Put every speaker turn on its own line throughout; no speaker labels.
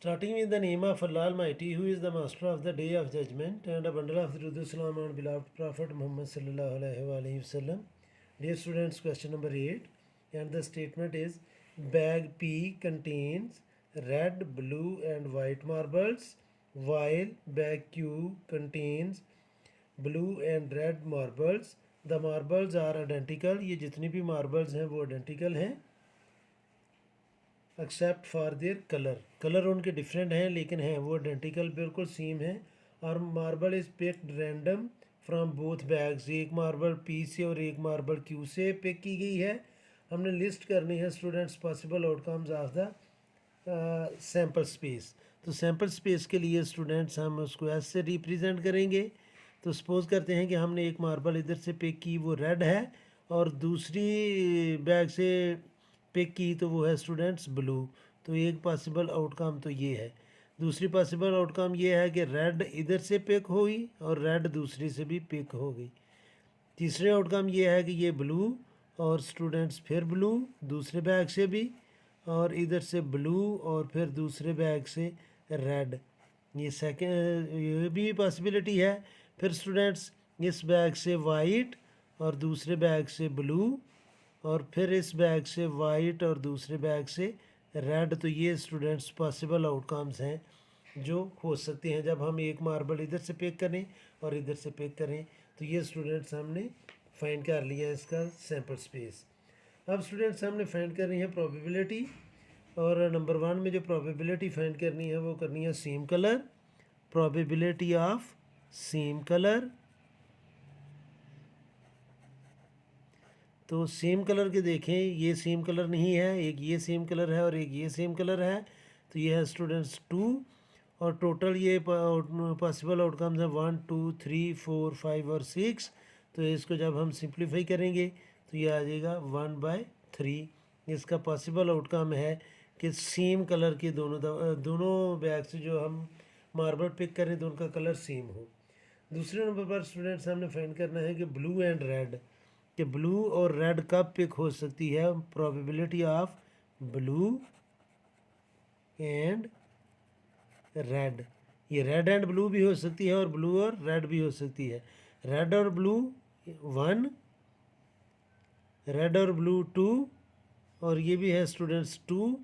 Starting with the name of Allah Almighty, who is the master of the day of judgment, and a bundle of Durud Salam on beloved Prophet Muhammad sallallahu alaihi wasallam. Dear students, question number 8, and the statement is: bag P contains red, blue, and white marbles, while bag Q contains blue and red marbles. The marbles are identical. ये जितनी भी marbles हैं वो identical हैं except for their colour उनके different हैं लेकिन हैं वो आइडेंटिकल बिल्कुल सेम है। और marble is picked random from both bags, एक मार्बल पी से और एक मार्बल क्यू से पिक की गई है। हमने लिस्ट करनी है students possible outcomes of the sample space. तो सैम्पल स्पेस के लिए स्टूडेंट्स हम उसको ऐसे रिप्रेजेंट करेंगे। तो सपोज करते हैं कि हमने एक मार्बल इधर से पिक की, वो रेड है, और दूसरी बैग से पिक की तो वो है स्टूडेंट्स ब्लू। तो एक पॉसिबल आउटकम तो ये है। दूसरी पॉसिबल आउटकम ये है कि रेड इधर से पिक हुई और रेड दूसरी से भी पिक हो गई। तीसरे आउटकम ये है कि ये ब्लू और स्टूडेंट्स फिर ब्लू दूसरे बैग से भी, और इधर से ब्लू और फिर दूसरे बैग से रेड। ये सेकेंड, ये भी पॉसिबिलिटी है। फिर स्टूडेंट्स इस बैग से वाइट और दूसरे बैग से ब्लू, और फिर इस बैग से वाइट और दूसरे बैग से रेड। तो ये स्टूडेंट्स पॉसिबल आउटकम्स हैं जो हो सकते हैं जब हम एक मार्बल इधर से पिक करें और इधर से पिक करें। तो ये स्टूडेंट्स हमने फाइंड कर लिया इसका सैम्पल स्पेस। अब स्टूडेंट्स हमने फाइंड करनी है प्रोबेबिलिटी, और नंबर 1 में जो प्रोबेबिलिटी फाइंड करनी है वो करनी है same colour, probability of same colour. तो सेम कलर के देखें, ये सेम कलर नहीं है, एक ये सेम कलर है और एक ये सेम कलर है। तो ये है स्टूडेंट्स 2, और टोटल ये पॉसिबल आउटकम्स हैं 1 2 3 4 5 और 6। तो इसको जब हम सिंप्लीफाई करेंगे तो ये आ जाएगा 1/3। इसका पॉसिबल आउटकम है कि सेम कलर के दोनों बैग से जो हम मार्बल पिक करें तो उनका कलर सेम हो। दूसरे नंबर पर स्टूडेंट्स हमने फाइंड करना है कि ब्लू एंड रेड, कि ब्लू और रेड कब पिक हो सकती है। Probability of blue and red, ये रेड एंड ब्लू भी हो सकती है और ब्लू और रेड भी हो सकती है। रेड और ब्लू 1, रेड और ब्लू 2, और ये भी है स्टूडेंट्स 2,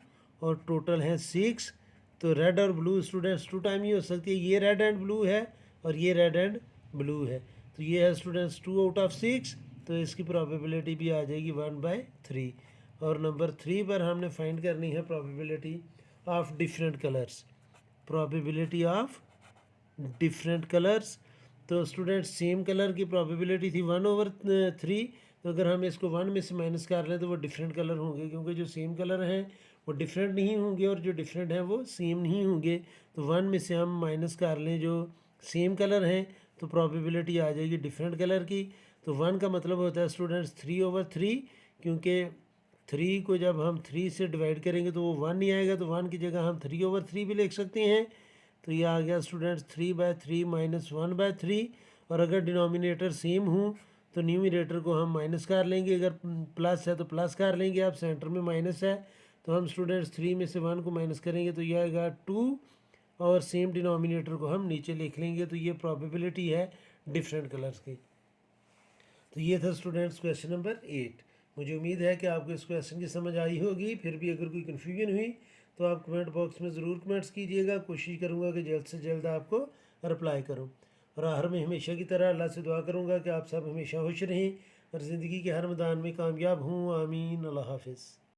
और टोटल है 6। तो रेड और ब्लू स्टूडेंट्स 2 टाइम ही हो सकती है। ये रेड एंड ब्लू है और ये रेड एंड ब्लू है। तो ये है स्टूडेंट्स 2 आउट ऑफ 6। तो इसकी प्रोबेबिलिटी भी आ जाएगी 1/3। और नंबर 3 पर हमने फाइंड करनी है probability of different colours, probability of different colours. तो स्टूडेंट्स सेम कलर की प्रोबेबिलिटी थी 1/3। तो अगर हम इसको 1 में से माइनस कर लें तो वो डिफरेंट कलर होंगे, क्योंकि जो सेम कलर हैं वो डिफरेंट नहीं होंगे और जो डिफरेंट हैं वो सेम नहीं होंगे। तो 1 में से हम माइनस कर लें जो सेम कलर हैं तो प्रोबेबिलिटी आ जाएगी डिफरेंट कलर की। तो 1 का मतलब होता है स्टूडेंट्स 3/3, क्योंकि 3 को जब हम 3 से डिवाइड करेंगे तो वो 1 नहीं आएगा, तो 1 की जगह हम 3/3 भी लिख सकते हैं। तो ये आ गया स्टूडेंट्स 3/3 माइनस 1/3। और अगर डिनोमिनेटर सेम हो तो न्यूमिनेटर को हम माइनस कर लेंगे, अगर प्लस है तो प्लस कर लेंगे। अब सेंटर में माइनस है तो हम स्टूडेंट्स 3 में से 1 को माइनस करेंगे तो ये आएगा 2, और सेम डिनोमिनेटर को हम नीचे लिख लेंगे। तो ये प्रोबेबिलिटी है डिफरेंट कलर्स की। तो ये था स्टूडेंट्स क्वेश्चन नंबर 8। मुझे उम्मीद है कि आपको इस क्वेश्चन की समझ आई होगी। फिर भी अगर कोई कन्फ्यूजन हुई तो आप कमेंट बॉक्स में ज़रूर कमेंट्स कीजिएगा। कोशिश करूँगा कि जल्द से जल्द आपको रिप्लाई करूँ। और आखिर में हमेशा की तरह अल्लाह से दुआ करूँगा कि आप सब हमेशा खुश रहें और ज़िंदगी के हर मैदान में कामयाब हों। आमीन। अल्लाह हाफिज़।